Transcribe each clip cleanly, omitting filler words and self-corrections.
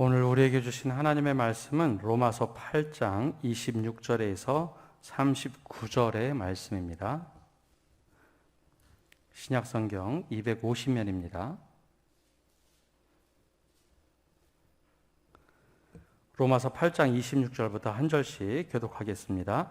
오늘 우리에게 주신 하나님의 말씀은 로마서 8장 26절에서 39절의 말씀입니다. 신약성경 250면입니다. 로마서 8장 26절부터 한 절씩 교독하겠습니다.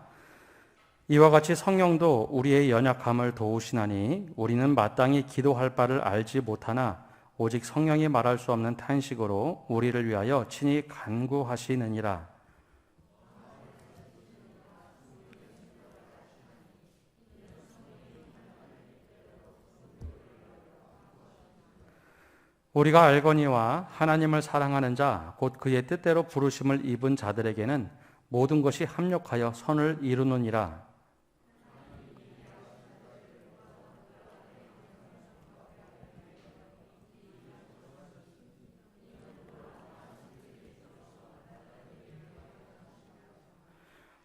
이와 같이 성령도 우리의 연약함을 도우시나니 우리는 마땅히 기도할 바를 알지 못하나 오직 성령이 말할 수 없는 탄식으로 우리를 위하여 친히 간구하시느니라. 우리가 알거니와 하나님을 사랑하는 자, 곧 그의 뜻대로 부르심을 입은 자들에게는 모든 것이 합력하여 선을 이루느니라.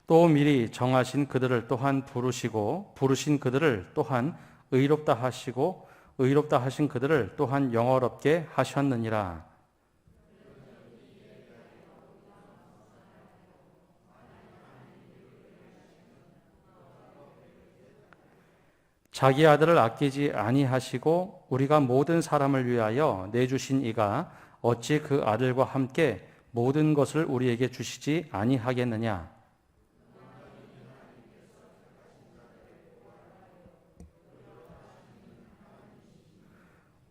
또 미리 정하신 그들을 또한 부르시고 부르신 그들을 또한 의롭다 하시고 의롭다 하신 그들을 또한 영화롭게 하셨느니라. 자기 아들을 아끼지 아니하시고 우리가 모든 사람을 위하여 내주신 이가 어찌 그 아들과 함께 모든 것을 우리에게 주시지 아니하겠느냐.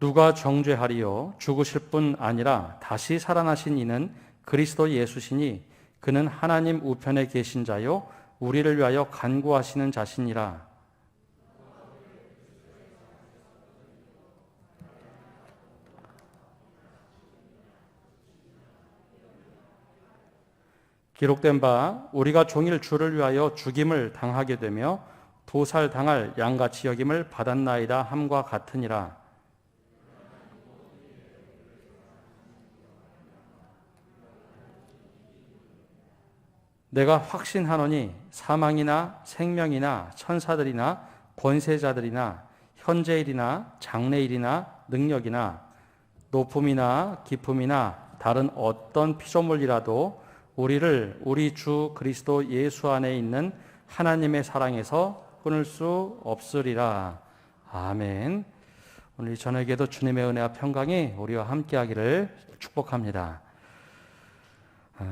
누가 정죄하리요? 죽으실 뿐 아니라 다시 살아나신 이는 그리스도 예수시니 그는 하나님 우편에 계신 자요 우리를 위하여 간구하시는 자시니라. 기록된 바 우리가 종일 주를 위하여 죽임을 당하게 되며 도살당할 양같이 여김을 받았나이다 함과 같으니라. 내가 확신하노니 사망이나 생명이나 천사들이나 권세자들이나 현재일이나 장래일이나 능력이나 높음이나 깊음이나 다른 어떤 피조물이라도 우리를 우리 주 그리스도 예수 안에 있는 하나님의 사랑에서 끊을 수 없으리라. 아멘. 오늘 저녁에도 주님의 은혜와 평강이 우리와 함께하기를 축복합니다.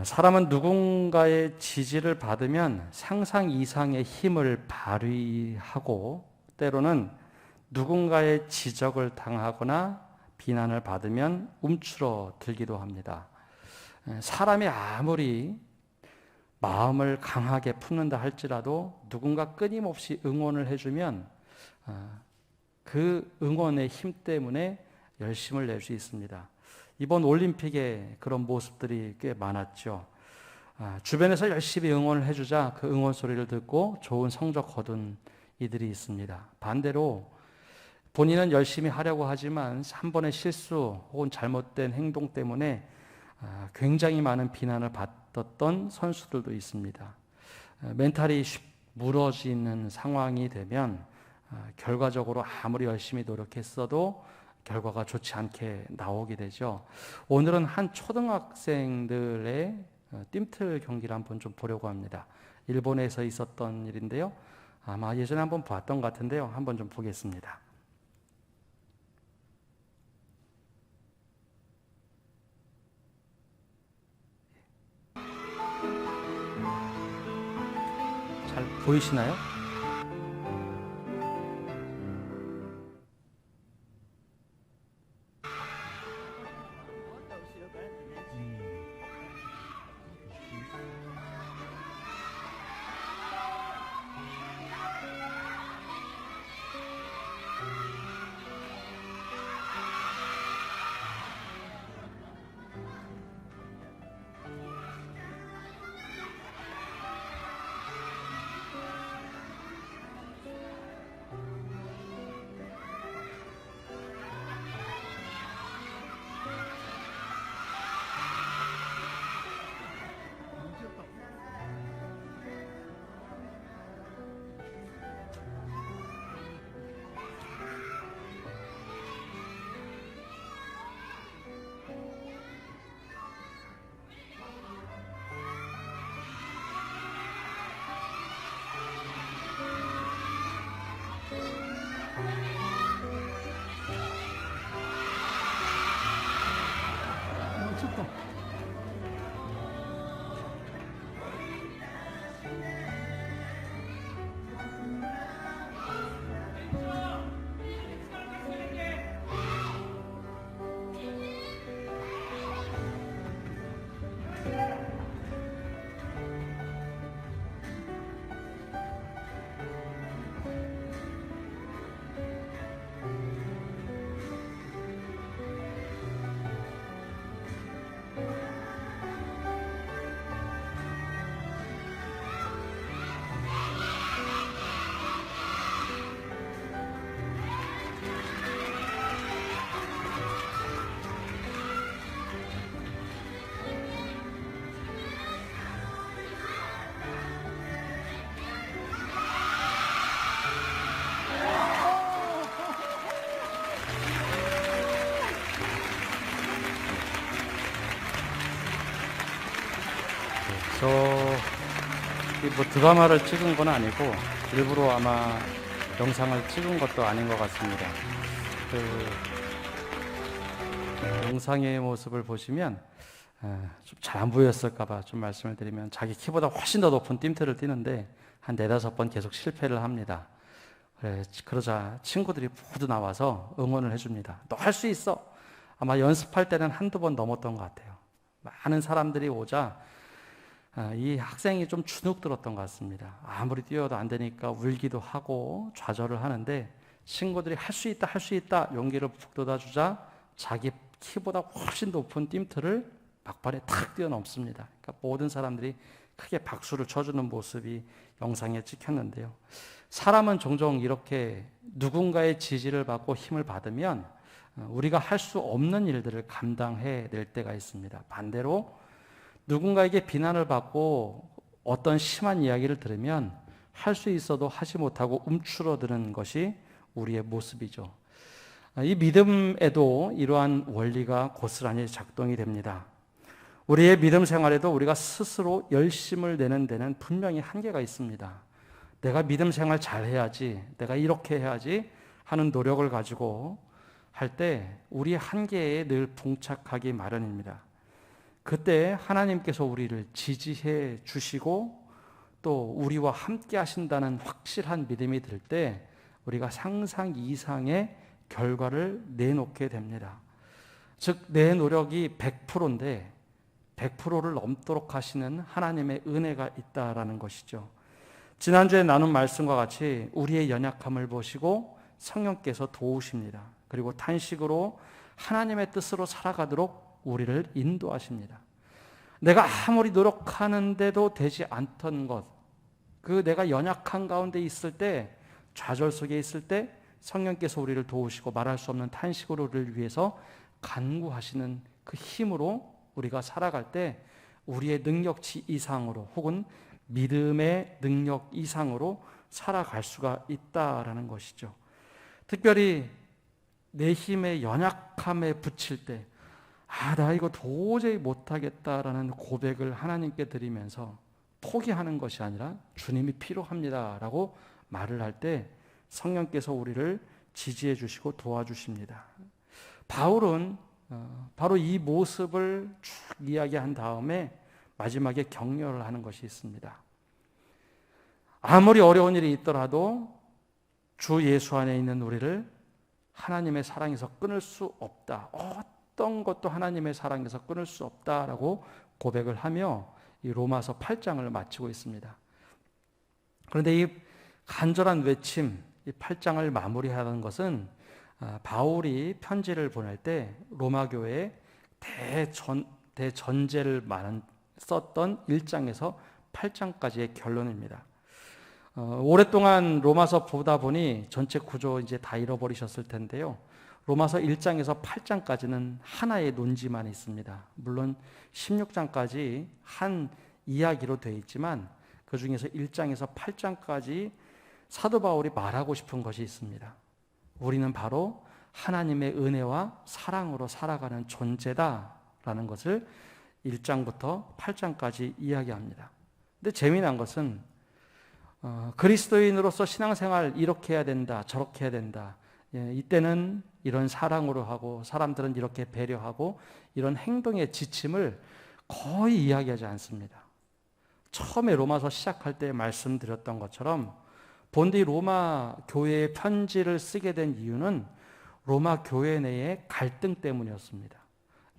사람은 누군가의 지지를 받으면 상상 이상의 힘을 발휘하고 때로는 누군가의 지적을 당하거나 비난을 받으면 움츠러들기도 합니다. 사람이 아무리 마음을 강하게 품는다 할지라도 누군가 끊임없이 응원을 해주면 그 응원의 힘 때문에 열심을 낼 수 있습니다. 이번 올림픽에 그런 모습들이 꽤 많았죠. 주변에서 열심히 응원을 해주자 그 응원 소리를 듣고 좋은 성적 거둔 이들이 있습니다. 반대로 본인은 열심히 하려고 하지만 한 번의 실수 혹은 잘못된 행동 때문에 굉장히 많은 비난을 받았던 선수들도 있습니다. 멘탈이 무너지는 상황이 되면 결과적으로 아무리 열심히 노력했어도 결과가 좋지 않게 나오게 되죠. 오늘은 한 초등학생들의 뜀틀 경기를 한번 좀 보려고 합니다. 일본에서 있었던 일인데요. 아마 예전에 한번 봤던 것 같은데요. 한번 좀 보겠습니다. 잘 보이시나요? 뭐 드라마를 찍은 건 아니고 일부러 아마 영상을 찍은 것도 아닌 것 같습니다. 영상의 모습을 보시면 좀 잘 안 보였을까봐 좀 말씀을 드리면, 자기 키보다 훨씬 더 높은 뜀트를 뛰는데 한 4-5번 계속 실패를 합니다. 그러자 친구들이 모두 나와서 응원을 해줍니다. 너 할 수 있어. 아마 연습할 때는 한두 번 넘었던 것 같아요. 많은 사람들이 오자 이 학생이 좀 주눅 들었던 것 같습니다. 아무리 뛰어도 안 되니까 울기도 하고 좌절을 하는데, 친구들이 할 수 있다, 할 수 있다 용기를 북돋아주자 자기 키보다 훨씬 높은 뜀트를 막판에 탁 뛰어넘습니다. 그러니까 모든 사람들이 크게 박수를 쳐주는 모습이 영상에 찍혔는데요. 사람은 종종 이렇게 누군가의 지지를 받고 힘을 받으면 우리가 할 수 없는 일들을 감당해낼 때가 있습니다. 반대로 누군가에게 비난을 받고 어떤 심한 이야기를 들으면 할 수 있어도 하지 못하고 움츠러드는 것이 우리의 모습이죠. 이 믿음에도 이러한 원리가 고스란히 작동이 됩니다. 우리의 믿음 생활에도 우리가 스스로 열심을 내는 데는 분명히 한계가 있습니다. 내가 믿음 생활 잘 해야지, 내가 이렇게 해야지 하는 노력을 가지고 할 때 우리의 한계에 늘 봉착하기 마련입니다. 그때 하나님께서 우리를 지지해 주시고 또 우리와 함께 하신다는 확실한 믿음이 들 때 우리가 상상 이상의 결과를 내놓게 됩니다. 즉, 내 노력이 100%인데 100%를 넘도록 하시는 하나님의 은혜가 있다라는 것이죠. 지난주에 나눈 말씀과 같이 우리의 연약함을 보시고 성령께서 도우십니다. 그리고 탄식으로 하나님의 뜻으로 살아가도록 우리를 인도하십니다. 내가 아무리 노력하는데도 되지 않던 것, 그 내가 연약한 가운데 있을 때, 좌절 속에 있을 때 성령께서 우리를 도우시고 말할 수 없는 탄식으로 우리를 위해서 간구하시는 그 힘으로 우리가 살아갈 때 우리의 능력치 이상으로 혹은 믿음의 능력 이상으로 살아갈 수가 있다라는 것이죠. 특별히 내 힘의 연약함에 부칠 때, 나 이거 도저히 못하겠다라는 고백을 하나님께 드리면서 포기하는 것이 아니라 주님이 필요합니다라고 말을 할 때 성령께서 우리를 지지해 주시고 도와주십니다. 바울은 바로 이 모습을 쭉 이야기한 다음에 마지막에 격려를 하는 것이 있습니다. 아무리 어려운 일이 있더라도 주 예수 안에 있는 우리를 하나님의 사랑에서 끊을 수 없다. 어떤 것도 하나님의 사랑에서 끊을 수 없다라고 고백을 하며 이 로마서 8장을 마치고 있습니다. 그런데 이 간절한 외침, 이 8장을 마무리하는 것은 바울이 편지를 보낼 때 로마 교회에 대전제를 썼던 1장에서 8장까지의 결론입니다. 오랫동안 로마서 보다 보니 전체 구조 이제 다 잃어버리셨을 텐데요. 로마서 1장에서 8장까지는 하나의 논지만 있습니다. 물론 16장까지 한 이야기로 되어 있지만 그 중에서 1장에서 8장까지 사도 바울이 말하고 싶은 것이 있습니다. 우리는 바로 하나님의 은혜와 사랑으로 살아가는 존재다라는 것을 1장부터 8장까지 이야기합니다. 근데 재미난 것은 그리스도인으로서 신앙생활 이렇게 해야 된다, 저렇게 해야 된다, 이때는 이런 사랑으로 하고 사람들은 이렇게 배려하고 이런 행동의 지침을 거의 이야기하지 않습니다. 처음에 로마서 시작할 때 말씀드렸던 것처럼 본디 로마 교회에 편지를 쓰게 된 이유는 로마 교회 내의 갈등 때문이었습니다.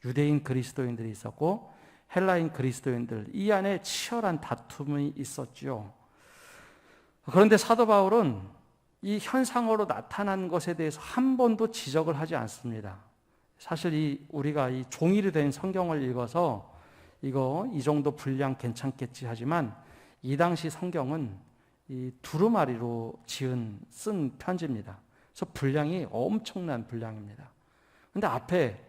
유대인 그리스도인들이 있었고 헬라인 그리스도인들, 이 안에 치열한 다툼이 있었죠. 그런데 사도 바울은 이 현상으로 나타난 것에 대해서 한 번도 지적을 하지 않습니다. 사실 우리가 이 종이로 된 성경을 읽어서 이 정도 분량 괜찮겠지 하지만 이 당시 성경은 이 두루마리로 쓴 편지입니다. 그래서 분량이 엄청난 분량입니다. 근데 앞에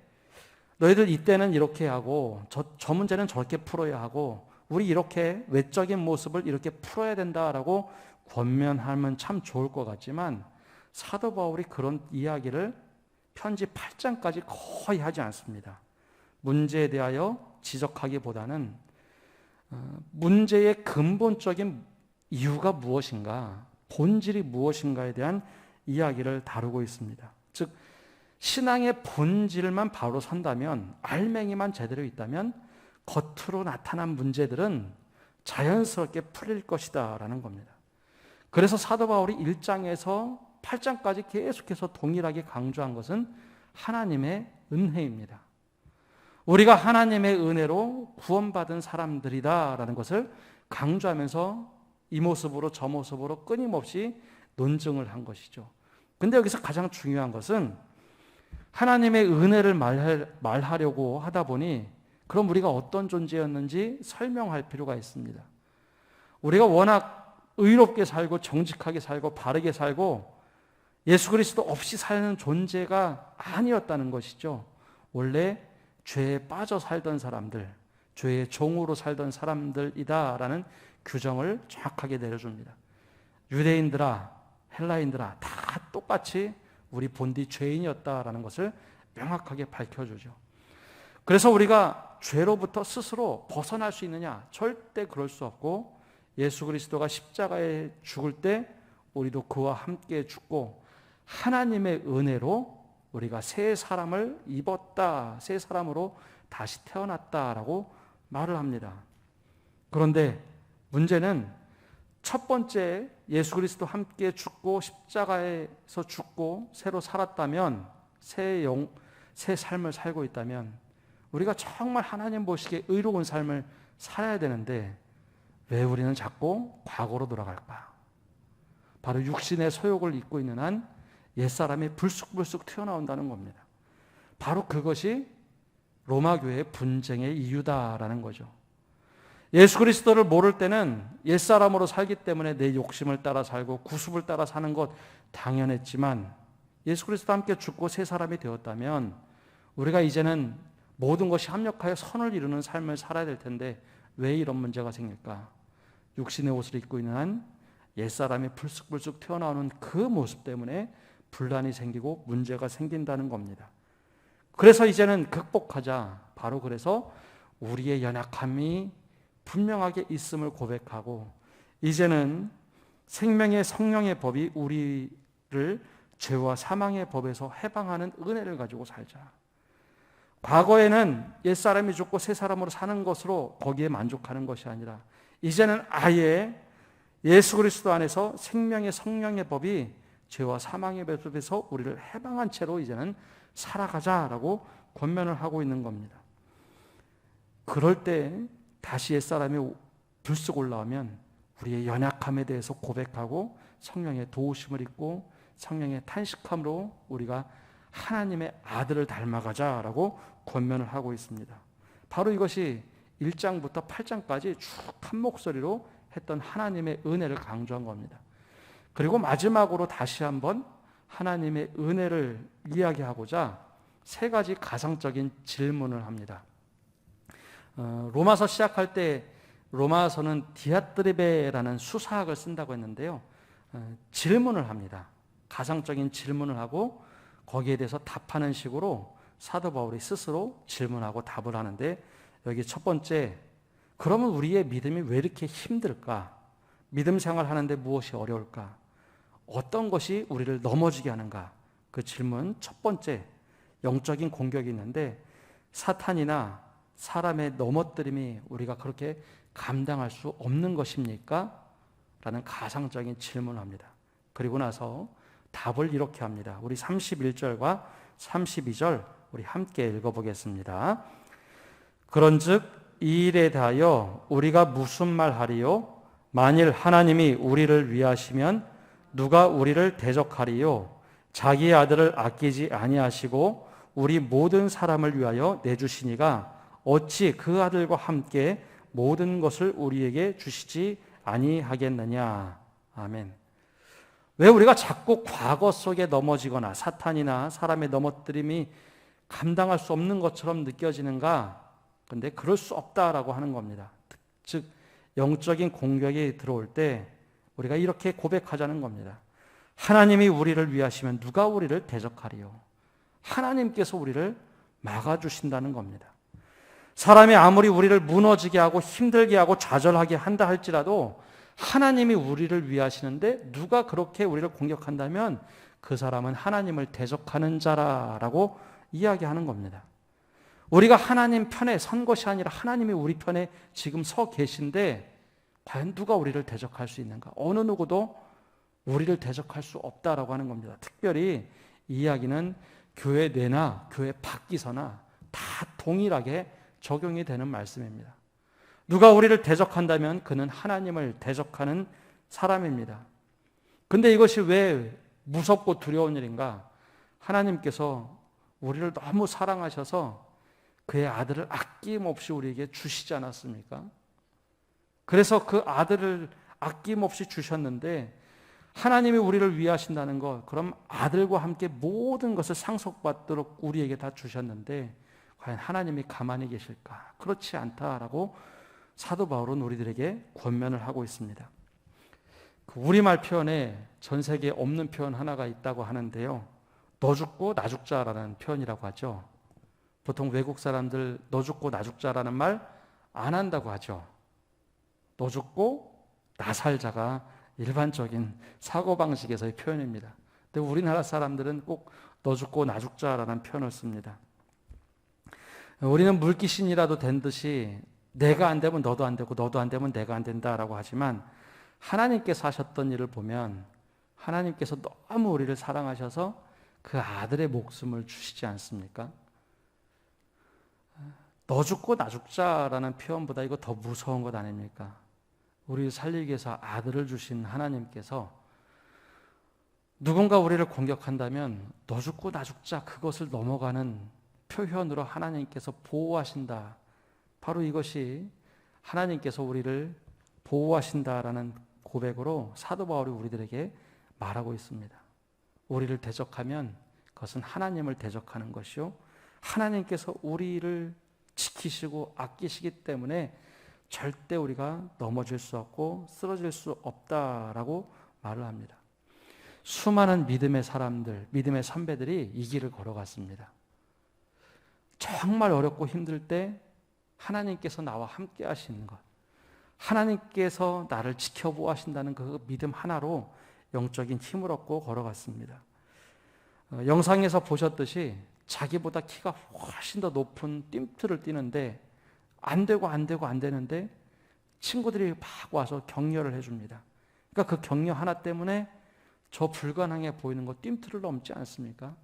너희들 이때는 이렇게 하고 저 문제는 저렇게 풀어야 하고 우리 이렇게 외적인 모습을 이렇게 풀어야 된다라고 권면하면 참 좋을 것 같지만 사도 바울이 그런 이야기를 편지 8장까지 거의 하지 않습니다. 문제에 대하여 지적하기보다는 문제의 근본적인 이유가 무엇인가, 본질이 무엇인가에 대한 이야기를 다루고 있습니다. 즉 신앙의 본질만 바로 선다면, 알맹이만 제대로 있다면 겉으로 나타난 문제들은 자연스럽게 풀릴 것이다 라는 겁니다. 그래서 사도 바울이 1장에서 8장까지 계속해서 동일하게 강조한 것은 하나님의 은혜입니다. 우리가 하나님의 은혜로 구원받은 사람들이다 라는 것을 강조하면서 이 모습으로 저 모습으로 끊임없이 논증을 한 것이죠. 근데 여기서 가장 중요한 것은 하나님의 은혜를 말하려고 하다 보니 그럼 우리가 어떤 존재였는지 설명할 필요가 있습니다. 우리가 워낙 의롭게 살고 정직하게 살고 바르게 살고 예수 그리스도 없이 사는 존재가 아니었다는 것이죠. 원래 죄에 빠져 살던 사람들, 죄의 종으로 살던 사람들이다라는 규정을 정확하게 내려줍니다. 유대인들아, 헬라인들아 다 똑같이 우리 본디 죄인이었다라는 것을 명확하게 밝혀주죠. 그래서 우리가 죄로부터 스스로 벗어날 수 있느냐? 절대 그럴 수 없고 예수 그리스도가 십자가에 죽을 때 우리도 그와 함께 죽고 하나님의 은혜로 우리가 새 사람을 입었다, 새 사람으로 다시 태어났다라고 말을 합니다. 그런데 문제는 첫 번째 예수 그리스도 함께 죽고 십자가에서 죽고 새로 살았다면, 새 삶을 살고 있다면 우리가 정말 하나님 보시기에 의로운 삶을 살아야 되는데 왜 우리는 자꾸 과거로 돌아갈까? 바로 육신의 소욕을 입고 있는 한 옛사람이 불쑥불쑥 튀어나온다는 겁니다. 바로 그것이 로마 교회의 분쟁의 이유다라는 거죠. 예수 그리스도를 모를 때는 옛사람으로 살기 때문에 내 욕심을 따라 살고 구습을 따라 사는 것 당연했지만 예수 그리스도와 함께 죽고 새 사람이 되었다면 우리가 이제는 모든 것이 합력하여 선을 이루는 삶을 살아야 될 텐데 왜 이런 문제가 생길까? 육신의 옷을 입고 있는 한 옛사람이 불쑥불쑥 튀어나오는 그 모습 때문에 분란이 생기고 문제가 생긴다는 겁니다. 그래서 이제는 극복하자. 바로 그래서 우리의 연약함이 분명하게 있음을 고백하고 이제는 생명의 성령의 법이 우리를 죄와 사망의 법에서 해방하는 은혜를 가지고 살자. 과거에는 옛사람이 죽고 새 사람으로 사는 것으로 거기에 만족하는 것이 아니라 이제는 아예 예수 그리스도 안에서 생명의 성령의 법이 죄와 사망의 법에서 우리를 해방한 채로 이제는 살아가자라고 권면을 하고 있는 겁니다. 그럴 때 다시 옛사람이 불쑥 올라오면 우리의 연약함에 대해서 고백하고 성령의 도우심을 입고 성령의 탄식함으로 우리가 하나님의 아들을 닮아가자라고 권면을 하고 있습니다. 바로 이것이 1장부터 8장까지 쭉 한 목소리로 했던 하나님의 은혜를 강조한 겁니다. 그리고 마지막으로 다시 한번 하나님의 은혜를 이야기하고자 세 가지 가상적인 질문을 합니다. 로마서 시작할 때 로마서는 디아트리베라는 수사학을 쓴다고 했는데요. 질문을 합니다. 가상적인 질문을 하고 거기에 대해서 답하는 식으로 사도 바울이 스스로 질문하고 답을 하는데 여기 첫 번째, 그러면 우리의 믿음이 왜 이렇게 힘들까? 믿음 생활하는데 무엇이 어려울까? 어떤 것이 우리를 넘어지게 하는가? 그 질문 첫 번째, 영적인 공격이 있는데 사탄이나 사람의 넘어뜨림이 우리가 그렇게 감당할 수 없는 것입니까? 라는 가상적인 질문을 합니다. 그리고 나서 답을 이렇게 합니다. 우리 31절과 32절 우리 함께 읽어보겠습니다. 그런즉 이 일에 대하여 우리가 무슨 말하리요? 만일 하나님이 우리를 위하시면 누가 우리를 대적하리요? 자기의 아들을 아끼지 아니하시고 우리 모든 사람을 위하여 내주시니가 어찌 그 아들과 함께 모든 것을 우리에게 주시지 아니하겠느냐. 아멘. 왜 우리가 자꾸 과거 속에 넘어지거나 사탄이나 사람의 넘어뜨림이 감당할 수 없는 것처럼 느껴지는가? 근데 그럴 수 없다라고 하는 겁니다. 즉 영적인 공격이 들어올 때 우리가 이렇게 고백하자는 겁니다. 하나님이 우리를 위하시면 누가 우리를 대적하리요? 하나님께서 우리를 막아주신다는 겁니다. 사람이 아무리 우리를 무너지게 하고 힘들게 하고 좌절하게 한다 할지라도 하나님이 우리를 위하시는데 누가 그렇게 우리를 공격한다면 그 사람은 하나님을 대적하는 자라라고 이야기하는 겁니다. 우리가 하나님 편에 선 것이 아니라 하나님이 우리 편에 지금 서 계신데 과연 누가 우리를 대적할 수 있는가? 어느 누구도 우리를 대적할 수 없다라고 하는 겁니다. 특별히 이 이야기는 교회 내나 교회 밖이서나 다 동일하게 적용이 되는 말씀입니다. 누가 우리를 대적한다면 그는 하나님을 대적하는 사람입니다. 근데 이것이 왜 무섭고 두려운 일인가? 하나님께서 우리를 너무 사랑하셔서 그의 아들을 아낌없이 우리에게 주시지 않았습니까? 그래서 그 아들을 아낌없이 주셨는데 하나님이 우리를 위하신다는 것, 그럼 아들과 함께 모든 것을 상속받도록 우리에게 다 주셨는데 과연 하나님이 가만히 계실까? 그렇지 않다라고 사도 바울은 우리들에게 권면을 하고 있습니다. 그 우리말 표현에 전 세계에 없는 표현 하나가 있다고 하는데요. 너 죽고 나 죽자라는 표현이라고 하죠. 보통 외국 사람들 너 죽고 나 죽자라는 말 안 한다고 하죠. 너 죽고 나 살자가 일반적인 사고방식에서의 표현입니다. 근데 우리나라 사람들은 꼭 너 죽고 나 죽자라는 표현을 씁니다. 우리는 물귀신이라도 된 듯이 내가 안 되면 너도 안 되고 너도 안 되면 내가 안 된다라고 하지만 하나님께서 하셨던 일을 보면 하나님께서 너무 우리를 사랑하셔서 그 아들의 목숨을 주시지 않습니까? 너 죽고 나 죽자라는 표현보다 이거 더 무서운 것 아닙니까? 우리를 살리기 위해서 아들을 주신 하나님께서 누군가 우리를 공격한다면 너 죽고 나 죽자 그것을 넘어가는 표현으로 하나님께서 보호하신다. 바로 이것이 하나님께서 우리를 보호하신다라는 고백으로 사도 바울이 우리들에게 말하고 있습니다. 우리를 대적하면 그것은 하나님을 대적하는 것이요. 하나님께서 우리를 지키시고 아끼시기 때문에 절대 우리가 넘어질 수 없고 쓰러질 수 없다라고 말을 합니다. 수많은 믿음의 사람들, 믿음의 선배들이 이 길을 걸어갔습니다. 정말 어렵고 힘들 때 하나님께서 나와 함께 하시는 것, 하나님께서 나를 지켜보아신다는 그 믿음 하나로 영적인 힘을 얻고 걸어갔습니다. 영상에서 보셨듯이 자기보다 키가 훨씬 더 높은 뜀트를 뛰는데 안 되는데 친구들이 막 와서 격려를 해줍니다. 그러니까 그 격려 하나 때문에 저 불가능해 보이는 거 뜀트를 넘지 않습니까?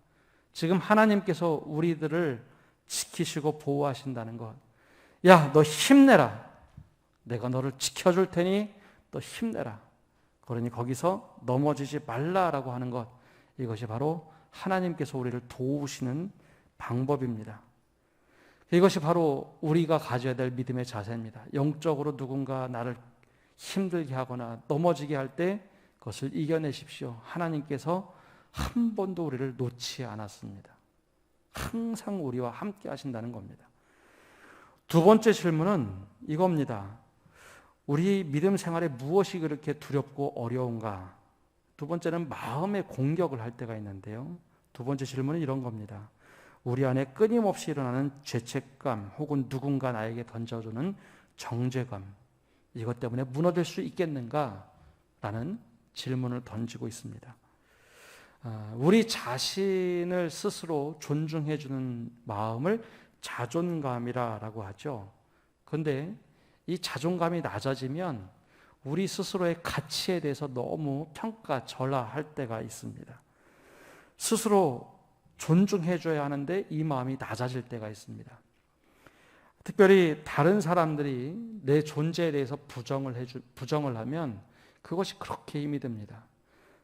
지금 하나님께서 우리들을 지키시고 보호하신다는 것. 야, 너 힘내라. 내가 너를 지켜줄 테니 너 힘내라. 그러니 거기서 넘어지지 말라라고 하는 것. 이것이 바로 하나님께서 우리를 도우시는 방법입니다. 이것이 바로 우리가 가져야 될 믿음의 자세입니다. 영적으로 누군가 나를 힘들게 하거나 넘어지게 할 때 그것을 이겨내십시오. 하나님께서 한 번도 우리를 놓지 않았습니다. 항상 우리와 함께 하신다는 겁니다. 두 번째 질문은 이겁니다. 우리 믿음 생활에 무엇이 그렇게 두렵고 어려운가? 두 번째는 마음의 공격을 할 때가 있는데요. 두 번째 질문은 이런 겁니다. 우리 안에 끊임없이 일어나는 죄책감 혹은 누군가 나에게 던져주는 정죄감, 이것 때문에 무너질 수 있겠는가? 라는 질문을 던지고 있습니다. 우리 자신을 스스로 존중해 주는 마음을 자존감이라고 하죠. 그런데 이 자존감이 낮아지면 우리 스스로의 가치에 대해서 너무 평가절하할 때가 있습니다. 스스로 존중해 줘야 하는데 이 마음이 낮아질 때가 있습니다. 특별히 다른 사람들이 내 존재에 대해서 부정을 하면 그것이 그렇게 힘이 듭니다.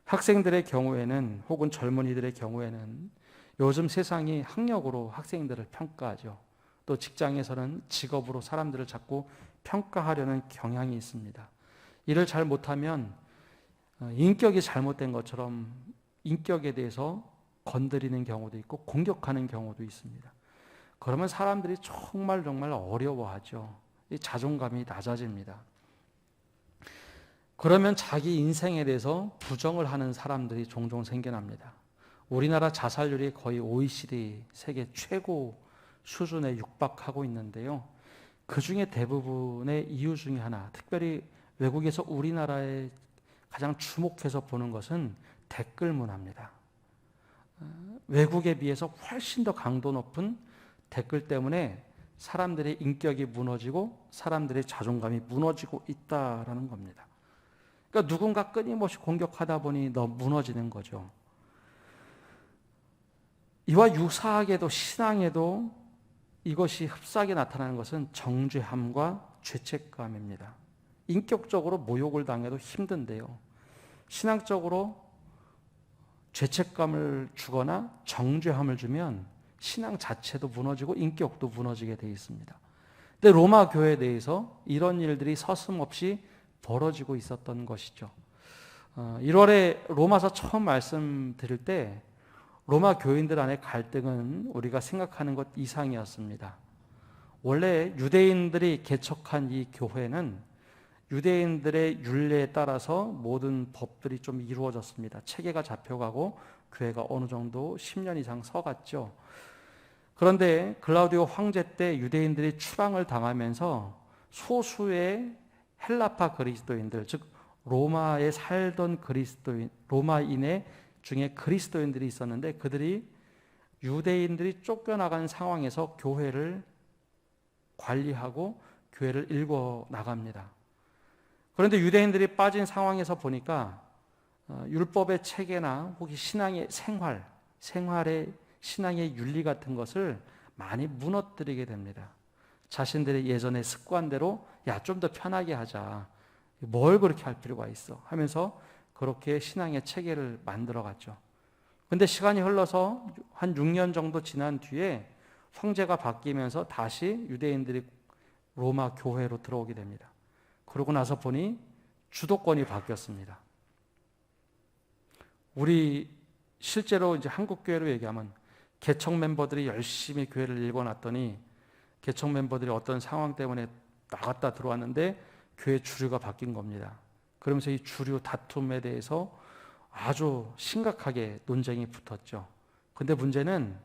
학생들의 경우에는 혹은 젊은이들의 경우에는 요즘 세상이 학력으로 학생들을 평가하죠. 또 직장에서는 직업으로 사람들을 자꾸 평가하려는 경향이 있습니다. 일을 잘 못하면 인격이 잘못된 것처럼 인격에 대해서 건드리는 경우도 있고 공격하는 경우도 있습니다. 그러면 사람들이 정말 어려워하죠. 이 자존감이 낮아집니다. 그러면 자기 인생에 대해서 부정을 하는 사람들이 종종 생겨납니다. 우리나라 자살률이 거의 OECD 세계 최고 수준에 육박하고 있는데요. 그 중에 대부분의 이유 중에 하나, 특별히 외국에서 우리나라에 가장 주목해서 보는 것은 댓글 문화입니다. 외국에 비해서 훨씬 더 강도 높은 댓글 때문에 사람들의 인격이 무너지고 사람들의 자존감이 무너지고 있다라는 겁니다. 그러니까 누군가 끊임없이 공격하다 보니 너무 무너지는 거죠. 이와 유사하게도 신앙에도 이것이 흡사하게 나타나는 것은 정죄함과 죄책감입니다. 인격적으로 모욕을 당해도 힘든데요. 신앙적으로 죄책감을 주거나 정죄함을 주면 신앙 자체도 무너지고 인격도 무너지게 되어 있습니다. 근데 로마 교회에 대해서 이런 일들이 서슴없이 벌어지고 있었던 것이죠. 1월에 로마서 처음 말씀드릴 때 로마 교인들 안의 갈등은 우리가 생각하는 것 이상이었습니다. 원래 유대인들이 개척한 이 교회는 유대인들의 율례에 따라서 모든 법들이 좀 이루어졌습니다. 체계가 잡혀가고 교회가 어느 정도 10년 이상 서갔죠. 그런데 글라우디오 황제 때 유대인들이 추방을 당하면서 소수의 헬라파 그리스도인들, 즉 로마에 살던 로마인의 중에 그리스도인들이 있었는데 그들이 유대인들이 쫓겨나간 상황에서 교회를 관리하고 교회를 일궈 나갑니다. 그런데 유대인들이 빠진 상황에서 보니까 율법의 체계나 혹시 신앙의 생활의 신앙의 윤리 같은 것을 많이 무너뜨리게 됩니다. 자신들의 예전의 습관대로 좀 더 편하게 하자. 뭘 그렇게 할 필요가 있어 하면서 그렇게 신앙의 체계를 만들어갔죠. 그런데 시간이 흘러서 한 6년 정도 지난 뒤에 황제가 바뀌면서 다시 유대인들이 로마 교회로 들어오게 됩니다. 그러고 나서 보니 주도권이 바뀌었습니다. 우리 실제로 이제 한국 교회로 얘기하면 개척 멤버들이 열심히 교회를 일궈놨더니 개척 멤버들이 어떤 상황 때문에 나갔다 들어왔는데 교회 주류가 바뀐 겁니다. 그러면서 이 주류 다툼에 대해서 아주 심각하게 논쟁이 붙었죠. 근데 문제는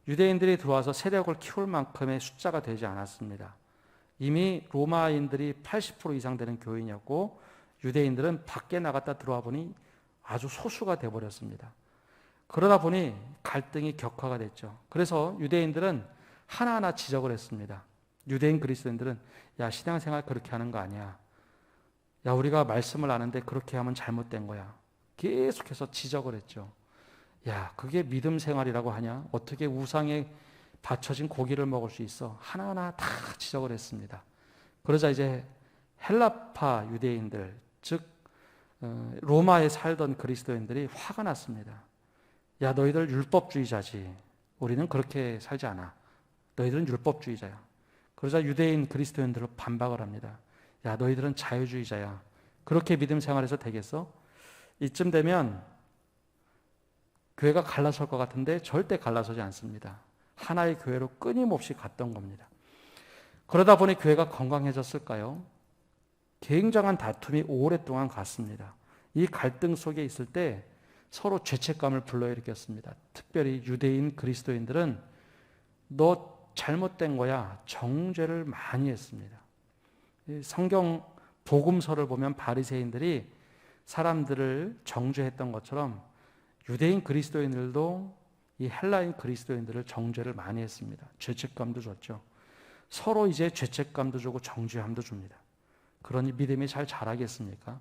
유대인들이 들어와서 세력을 키울 만큼의 숫자가 되지 않았습니다. 이미 로마인들이 80% 이상 되는 교인이었고 유대인들은 밖에 나갔다 들어와 보니 아주 소수가 되어버렸습니다. 그러다 보니 갈등이 격화가 됐죠. 그래서 유대인들은 하나하나 지적을 했습니다. 유대인 그리스도인들은 신앙생활 그렇게 하는 거 아니야. 우리가 말씀을 아는데 그렇게 하면 잘못된 거야. 계속해서 지적을 했죠. 그게 믿음 생활이라고 하냐? 어떻게 우상에 바쳐진 고기를 먹을 수 있어? 하나하나 다 지적을 했습니다. 그러자 이제 헬라파 유대인들, 즉 로마에 살던 그리스도인들이 화가 났습니다. 너희들 율법주의자지. 우리는 그렇게 살지 않아. 너희들은 율법주의자야. 그러자 유대인 그리스도인들은 반박을 합니다. 너희들은 자유주의자야. 그렇게 믿음 생활해서 되겠어? 이쯤 되면 교회가 갈라설 것 같은데 절대 갈라서지 않습니다. 하나의 교회로 끊임없이 갔던 겁니다. 그러다 보니 교회가 건강해졌을까요? 굉장한 다툼이 오랫동안 갔습니다. 이 갈등 속에 있을 때 서로 죄책감을 불러일으켰습니다. 특별히 유대인 그리스도인들은 너 잘못된 거야. 정죄를 많이 했습니다. 성경 복음서를 보면 바리새인들이 사람들을 정죄했던 것처럼 유대인 그리스도인들도 이 헬라인 그리스도인들을 정죄를 많이 했습니다. 죄책감도 줬죠. 서로 이제 죄책감도 주고 정죄함도 줍니다. 그러니 믿음이 잘 자라겠습니까?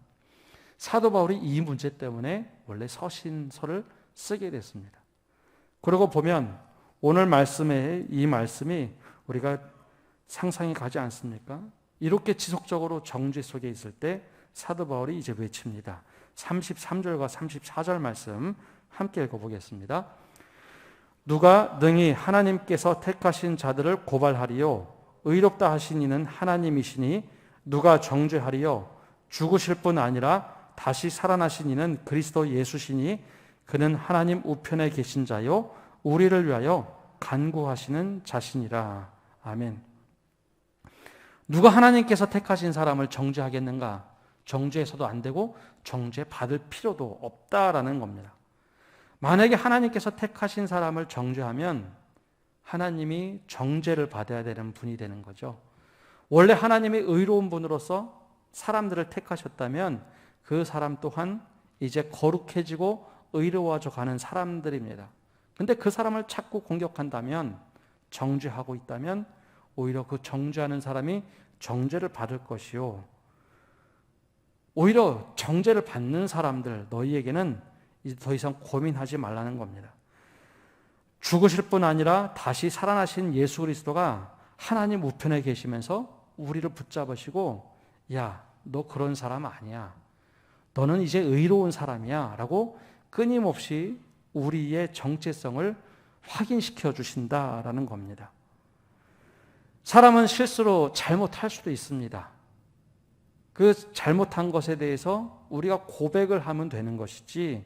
사도 바울이 이 문제 때문에 원래 서신서를 쓰게 됐습니다. 그러고 보면 오늘 말씀에 이 말씀이 우리가 상상이 가지 않습니까? 이렇게 지속적으로 정죄 속에 있을 때 사도 바울이 이제 외칩니다. 33절과 34절 말씀 함께 읽어보겠습니다. 누가 능히 하나님께서 택하신 자들을 고발하리요 의롭다 하신 이는 하나님이시니 누가 정죄하리요 죽으실 뿐 아니라 다시 살아나신 이는 그리스도 예수시니 그는 하나님 우편에 계신 자요 우리를 위하여 간구하시는 자신이라. 아멘. 누가 하나님께서 택하신 사람을 정죄하겠는가? 정죄해서도 안 되고 정죄받을 필요도 없다라는 겁니다. 만약에 하나님께서 택하신 사람을 정죄하면 하나님이 정죄를 받아야 되는 분이 되는 거죠. 원래 하나님이 의로운 분으로서 사람들을 택하셨다면 그 사람 또한 이제 거룩해지고 의로워져 가는 사람들입니다. 근데 그 사람을 자꾸 공격한다면, 정죄하고 있다면 오히려 그 정죄하는 사람이 정죄를 받을 것이요 오히려 정죄를 받는 사람들 너희에게는 이제 더 이상 고민하지 말라는 겁니다. 죽으실 뿐 아니라 다시 살아나신 예수 그리스도가 하나님 우편에 계시면서 우리를 붙잡으시고 야, 너 그런 사람 아니야. 너는 이제 의로운 사람이야 라고 끊임없이 우리의 정체성을 확인시켜 주신다라는 겁니다. 사람은 실수로 잘못할 수도 있습니다. 그 잘못한 것에 대해서 우리가 고백을 하면 되는 것이지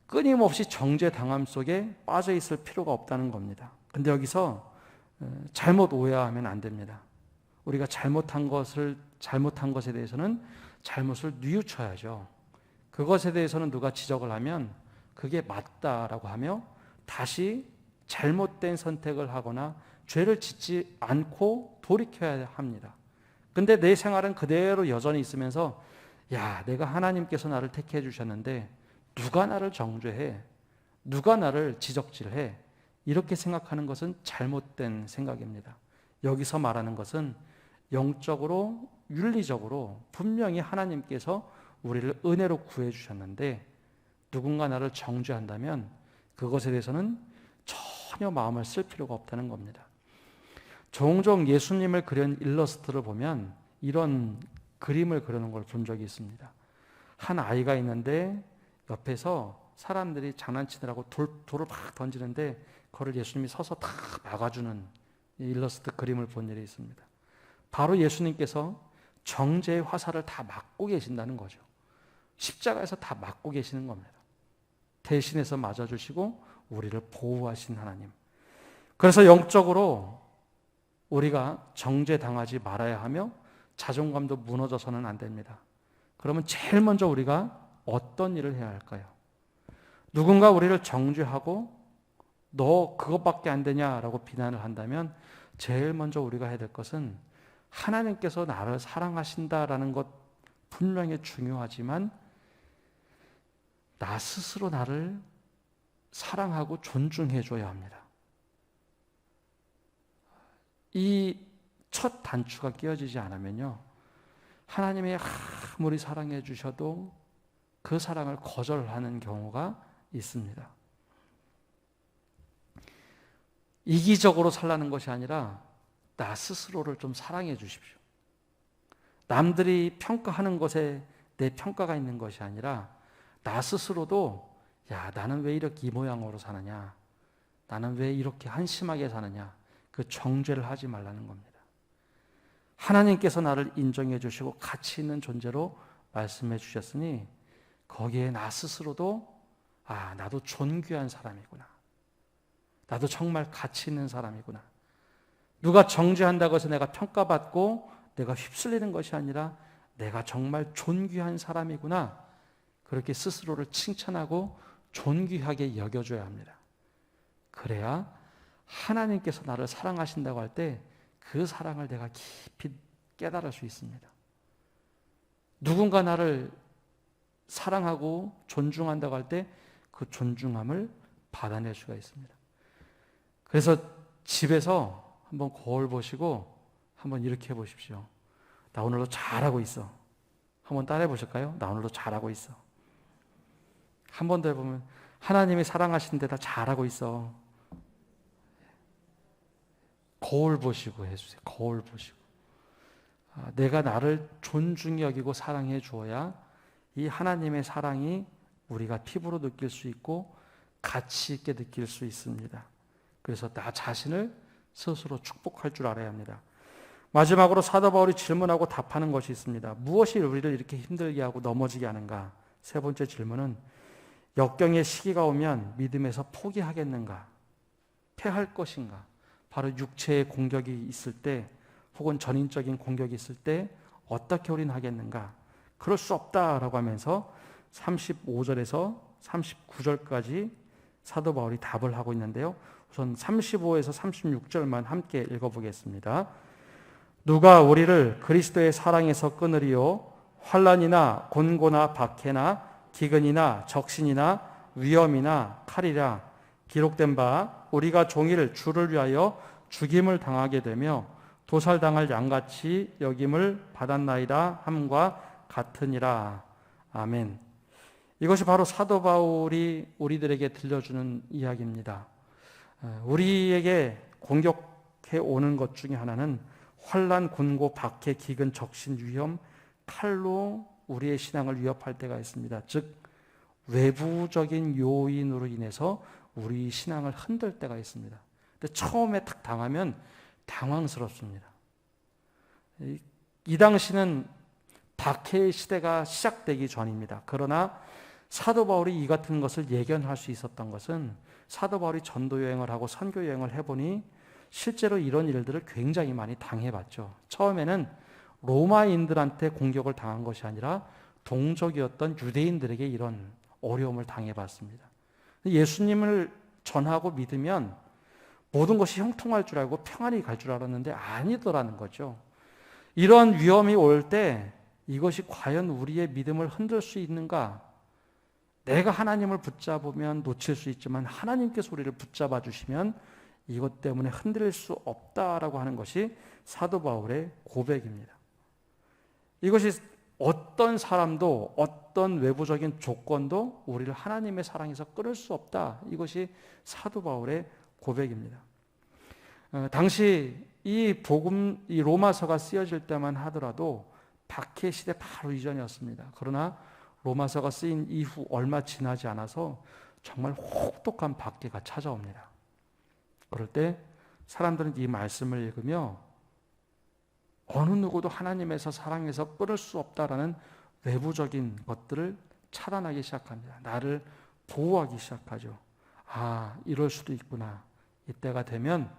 끊임없이 정죄당함 속에 빠져 있을 필요가 없다는 겁니다. 근데 여기서 잘못 오해하면 안 됩니다. 우리가 잘못한 것에 대해서는 잘못을 뉘우쳐야죠. 그것에 대해서는 누가 지적을 하면 그게 맞다라고 하며 다시 잘못된 선택을 하거나 죄를 짓지 않고 돌이켜야 합니다. 근데 내 생활은 그대로 여전히 있으면서 야, 내가 하나님께서 나를 택해 주셨는데 누가 나를 정죄해? 누가 나를 지적질해? 이렇게 생각하는 것은 잘못된 생각입니다. 여기서 말하는 것은 영적으로, 윤리적으로 분명히 하나님께서 우리를 은혜로 구해 주셨는데 누군가 나를 정죄한다면 그것에 대해서는 전혀 마음을 쓸 필요가 없다는 겁니다. 종종 예수님을 그린 일러스트를 보면 이런 그림을 그리는 걸 본 적이 있습니다. 한 아이가 있는데 옆에서 사람들이 장난치느라고 돌을 막 던지는데 그걸 예수님이 서서 다 막아주는 일러스트 그림을 본 일이 있습니다. 바로 예수님께서 정죄의 화살을 다 막고 계신다는 거죠. 십자가에서 다 막고 계시는 겁니다. 대신해서 맞아주시고 우리를 보호하신 하나님. 그래서 영적으로 우리가 정죄당하지 말아야 하며 자존감도 무너져서는 안 됩니다. 그러면 제일 먼저 우리가 어떤 일을 해야 할까요? 누군가 우리를 정죄하고 너 그것밖에 안 되냐라고 비난을 한다면 제일 먼저 우리가 해야 될 것은 하나님께서 나를 사랑하신다라는 것 분명히 중요하지만 나 스스로 나를 사랑하고 존중해 줘야 합니다. 이 첫 단추가 끼어지지 않으면요, 하나님이 아무리 사랑해 주셔도 그 사랑을 거절하는 경우가 있습니다. 이기적으로 살라는 것이 아니라 나 스스로를 좀 사랑해 주십시오. 남들이 평가하는 것에 내 평가가 있는 것이 아니라 나 스스로도 야, 나는 왜 이렇게 이 모양으로 사느냐, 나는 왜 이렇게 한심하게 사느냐, 그 정죄를 하지 말라는 겁니다. 하나님께서 나를 인정해 주시고 가치 있는 존재로 말씀해 주셨으니 거기에 나 스스로도 나도 존귀한 사람이구나, 나도 정말 가치 있는 사람이구나, 누가 정죄한다고 해서 내가 평가받고 내가 휩쓸리는 것이 아니라 내가 정말 존귀한 사람이구나, 그렇게 스스로를 칭찬하고 존귀하게 여겨줘야 합니다. 그래야 하나님께서 나를 사랑하신다고 할 때 그 사랑을 내가 깊이 깨달을 수 있습니다. 누군가 나를 사랑하고 존중한다고 할 때 그 존중함을 받아낼 수가 있습니다. 그래서 집에서 한번 거울 보시고 한번 이렇게 해보십시오. 나 오늘도 잘하고 있어. 한번 따라해 보실까요? 나 오늘도 잘하고 있어. 한 번 더 해보면 하나님이 사랑하시는데 다 잘하고 있어. 거울 보시고 해주세요. 거울 보시고. 내가 나를 존중히 여기고 사랑해 주어야 이 하나님의 사랑이 우리가 피부로 느낄 수 있고 가치 있게 느낄 수 있습니다. 그래서 나 자신을 스스로 축복할 줄 알아야 합니다. 마지막으로 사도 바울이 질문하고 답하는 것이 있습니다. 무엇이 우리를 이렇게 힘들게 하고 넘어지게 하는가? 세 번째 질문은 역경의 시기가 오면 믿음에서 포기하겠는가? 패할 것인가? 바로 육체의 공격이 있을 때 혹은 전인적인 공격이 있을 때 어떻게 우린 하겠는가? 그럴 수 없다라고 하면서 35절에서 39절까지 사도 바울이 답을 하고 있는데요. 우선 35에서 36절만 함께 읽어보겠습니다. 누가 우리를 그리스도의 사랑에서 끊으리요? 환난이나 곤고나 박해나 기근이나 적신이나 위험이나 칼이라. 기록된 바 우리가 종일 주를 위하여 죽임을 당하게 되며 도살당할 양같이 여김을 받았나이다 함과 같으니라. 아멘. 이것이 바로 사도 바울이 우리들에게 들려주는 이야기입니다. 우리에게 공격해 오는 것 중에 하나는 환난, 곤고, 박해, 기근, 적신, 위험, 칼로 우리의 신앙을 위협할 때가 있습니다. 즉 외부적인 요인으로 인해서 우리 신앙을 흔들 때가 있습니다. 근데 처음에 딱 당하면 당황스럽습니다. 이 당시는 박해의 시대가 시작되기 전입니다. 그러나 사도 바울이 이 같은 것을 예견할 수 있었던 것은 사도 바울이 전도 여행을 하고 선교 여행을 해보니 실제로 이런 일들을 굉장히 많이 당해봤죠. 처음에는 로마인들한테 공격을 당한 것이 아니라 동족이었던 유대인들에게 이런 어려움을 당해봤습니다. 예수님을 전하고 믿으면 모든 것이 형통할 줄 알고 평안히 갈 줄 알았는데 아니더라는 거죠. 이런 위험이 올 때 이것이 과연 우리의 믿음을 흔들 수 있는가? 내가 하나님을 붙잡으면 놓칠 수 있지만 하나님께서 우리를 붙잡아 주시면 이것 때문에 흔들릴 수 없다라고 하는 것이 사도 바울의 고백입니다. 이것이 어떤 사람도 어떤 외부적인 조건도 우리를 하나님의 사랑에서 끊을 수 없다. 이것이 사도 바울의 고백입니다. 당시 이 로마서가 쓰여질 때만 하더라도 박해 시대 바로 이전이었습니다. 그러나 로마서가 쓰인 이후 얼마 지나지 않아서 정말 혹독한 박해가 찾아옵니다. 그럴 때 사람들은 이 말씀을 읽으며 어느 누구도 하나님에서 사랑에서 끊을 수 없다라는 외부적인 것들을 차단하기 시작합니다. 나를 보호하기 시작하죠. 아, 이럴 수도 있구나. 이때가 되면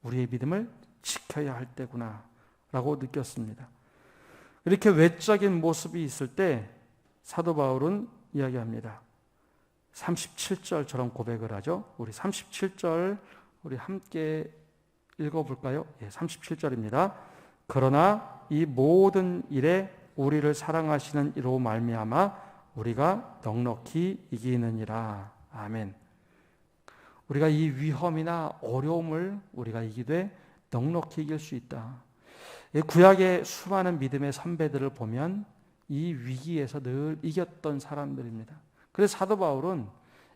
우리의 믿음을 지켜야 할 때구나 라고 느꼈습니다. 이렇게 외적인 모습이 있을 때 사도 바울은 이야기합니다. 37절처럼 고백을 하죠. 우리 37절 우리 함께 읽어볼까요? 37절입니다. 그러나 이 모든 일에 우리를 사랑하시는 이로 말미암아 우리가 넉넉히 이기느니라. 아멘. 우리가 이 위험이나 어려움을 우리가 이기되 넉넉히 이길 수 있다. 구약의 수많은 믿음의 선배들을 보면 이 위기에서 늘 이겼던 사람들입니다. 그래서 사도 바울은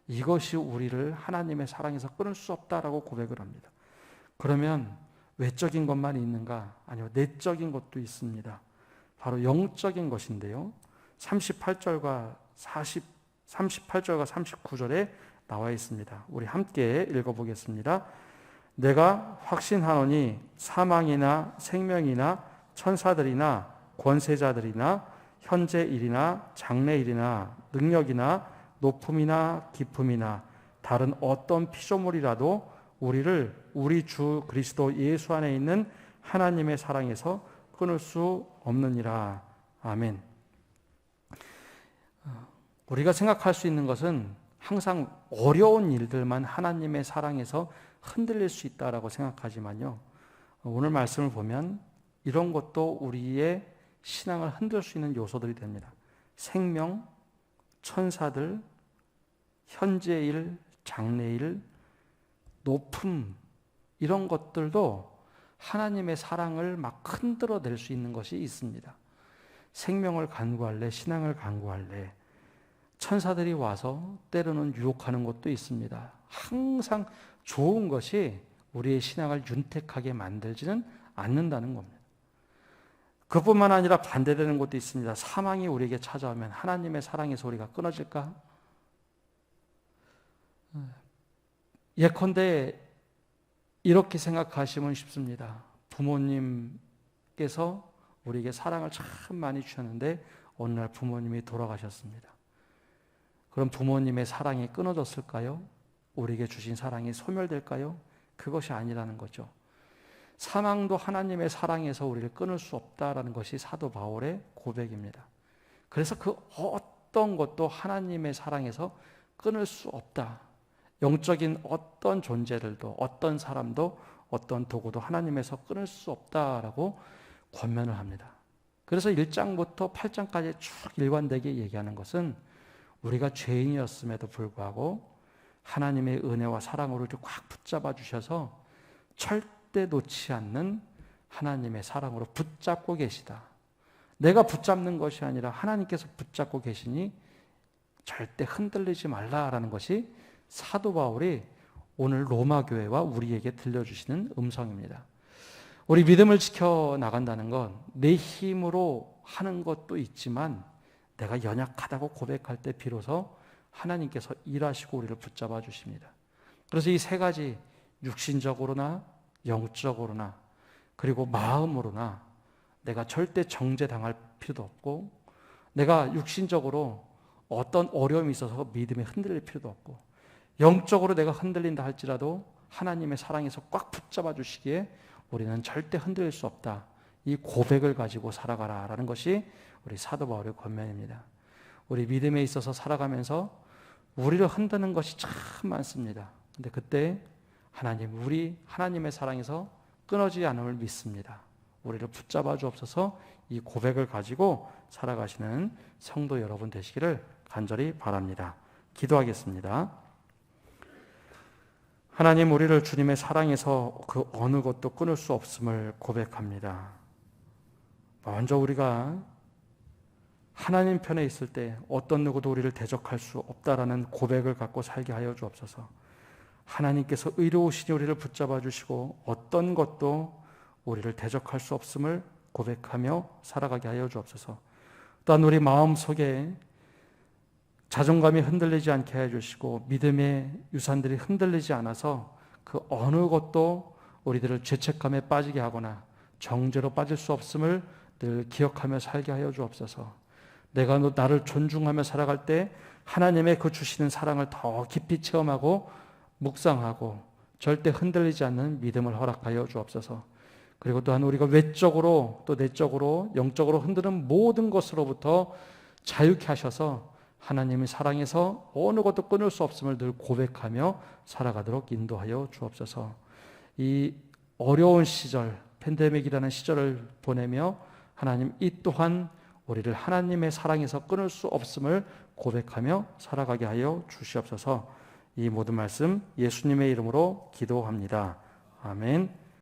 이것이 우리를 하나님의 사랑에서 끊을 수 없다라고 고백을 합니다. 그러면 외적인 것만 있는가? 아니요, 내적인 것도 있습니다. 바로 영적인 것인데요. 38절과 39절에 나와 있습니다. 우리 함께 읽어보겠습니다. 내가 확신하노니 사망이나 생명이나 천사들이나 권세자들이나 현재 일이나 장래 일이나 능력이나 높음이나 깊음이나 다른 어떤 피조물이라도 우리를 우리 주 그리스도 예수 안에 있는 하나님의 사랑에서 끊을 수 없느니라. 아멘. 우리가 생각할 수 있는 것은 항상 어려운 일들만 하나님의 사랑에서 흔들릴 수 있다라고 생각하지만요. 오늘 말씀을 보면 이런 것도 우리의 신앙을 흔들 수 있는 요소들이 됩니다. 생명, 천사들, 현재일, 장래일, 높음 이런 것들도 하나님의 사랑을 막 흔들어낼 수 있는 것이 있습니다. 생명을 간구할래, 신앙을 간구할래, 천사들이 와서 때로는 유혹하는 것도 있습니다. 항상 좋은 것이 우리의 신앙을 윤택하게 만들지는 않는다는 겁니다. 그뿐만 아니라 반대되는 것도 있습니다. 사망이 우리에게 찾아오면 하나님의 사랑에서 우리가 끊어질까? 예컨대 이렇게 생각하시면 쉽습니다. 부모님께서 우리에게 사랑을 참 많이 주셨는데 어느 날 부모님이 돌아가셨습니다. 그럼 부모님의 사랑이 끊어졌을까요? 우리에게 주신 사랑이 소멸될까요? 그것이 아니라는 거죠. 사망도 하나님의 사랑에서 우리를 끊을 수 없다라는 것이 사도 바울의 고백입니다. 그래서 그 어떤 것도 하나님의 사랑에서 끊을 수 없다. 영적인 어떤 존재들도, 어떤 사람도, 어떤 도구도 하나님에서 끊을 수 없다라고 권면을 합니다. 그래서 1장부터 8장까지 쭉 일관되게 얘기하는 것은 우리가 죄인이었음에도 불구하고 하나님의 은혜와 사랑으로 이렇게 꽉 붙잡아 주셔서 절대 놓지 않는 하나님의 사랑으로 붙잡고 계시다. 내가 붙잡는 것이 아니라 하나님께서 붙잡고 계시니 절대 흔들리지 말라라는 것이 사도 바울이 오늘 로마 교회와 우리에게 들려주시는 음성입니다. 우리 믿음을 지켜나간다는 건 내 힘으로 하는 것도 있지만 내가 연약하다고 고백할 때 비로소 하나님께서 일하시고 우리를 붙잡아 주십니다. 그래서 이 세 가지, 육신적으로나 영적으로나 그리고 마음으로나 내가 절대 정죄당할 필요도 없고, 내가 육신적으로 어떤 어려움이 있어서 믿음에 흔들릴 필요도 없고, 영적으로 내가 흔들린다 할지라도 하나님의 사랑에서 꽉 붙잡아 주시기에 우리는 절대 흔들릴 수 없다. 이 고백을 가지고 살아가라라는 것이 우리 사도 바울의 권면입니다. 우리 믿음에 있어서 살아가면서 우리를 흔드는 것이 참 많습니다. 근데 그때 우리 하나님의 사랑에서 끊어지지 않음을 믿습니다. 우리를 붙잡아 주옵소서. 이 고백을 가지고 살아가시는 성도 여러분 되시기를 간절히 바랍니다. 기도하겠습니다. 하나님, 우리를 주님의 사랑에서 그 어느 것도 끊을 수 없음을 고백합니다. 먼저 우리가 하나님 편에 있을 때 어떤 누구도 우리를 대적할 수 없다라는 고백을 갖고 살게 하여 주옵소서. 하나님께서 의로우시니 우리를 붙잡아 주시고 어떤 것도 우리를 대적할 수 없음을 고백하며 살아가게 하여 주옵소서. 또한 우리 마음속에 자존감이 흔들리지 않게 해주시고 믿음의 유산들이 흔들리지 않아서 그 어느 것도 우리들을 죄책감에 빠지게 하거나 정죄로 빠질 수 없음을 늘 기억하며 살게 하여 주옵소서. 내가 나를 존중하며 살아갈 때 하나님의 그 주시는 사랑을 더 깊이 체험하고 묵상하고 절대 흔들리지 않는 믿음을 허락하여 주옵소서. 그리고 또한 우리가 외적으로 또 내적으로 영적으로 흔드는 모든 것으로부터 자유케 하셔서 하나님의 사랑에서 어느 것도 끊을 수 없음을 늘 고백하며 살아가도록 인도하여 주옵소서. 이 어려운 시절, 팬데믹이라는 시절을 보내며 하나님 이 또한 우리를 하나님의 사랑에서 끊을 수 없음을 고백하며 살아가게 하여 주시옵소서. 이 모든 말씀 예수님의 이름으로 기도합니다. 아멘.